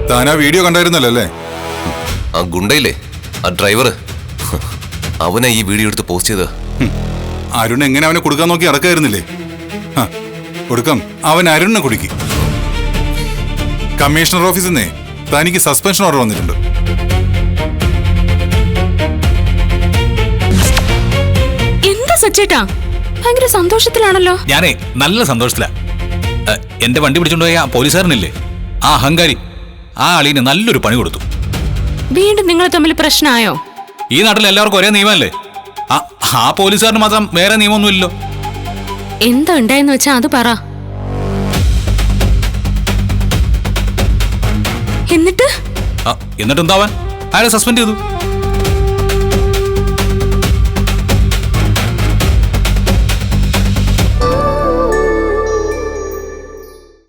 താൻ ആ വീഡിയോ കണ്ടായിരുന്നല്ലോ അല്ലേ? ആ ഗുണ്ടയില്ലേ, ആ ഡ്രൈവർ, അവനാ ഈ വീഡിയോ എടുത്ത് പോസ്റ്റ് ചെയ്തത്. അരുൺ എങ്ങനെ അവനെ കൊടുക്കാൻ നോക്കി നടക്കായിരുന്നില്ലേ? കൊടുക്കാം, അവൻ അരുണിനെ കുടുക്കി. കമ്മീഷണർ ഓഫീസിൽ നിന്നേ തനിക്ക് സസ്പെൻഷൻ ഓർഡർ വന്നിട്ടുണ്ട്. എന്താ സച്ചേട്ടാ, ഭയങ്കര സന്തോഷത്തിലാണല്ലോ? ഞാനേ നല്ല സന്തോഷത്തിലാ. എന്റെ വണ്ടി പിടിച്ചോണ്ടുപോയ ആ പോലീസുകാരനില്ലേ, ആ അഹങ്കാരി, ആ അളീന് നല്ലൊരു പണി കൊടുത്തു. വീണ്ടും നിങ്ങൾ തമ്മിൽ പ്രശ്നമായോ? ഈ നാട്ടിൽ എല്ലാവർക്കും ഒരേ നിയമമല്ലേ? ആ പോലീസുകാരന് മാത്രം വേറെ നിയമമൊന്നുമില്ലല്ലോ. എന്താ ഉണ്ടായെന്ന് വെച്ചാ അത് പറ. എന്നിട്ട് എന്താവാൻ, അയാളെ സസ്പെൻഡ് ചെയ്തു.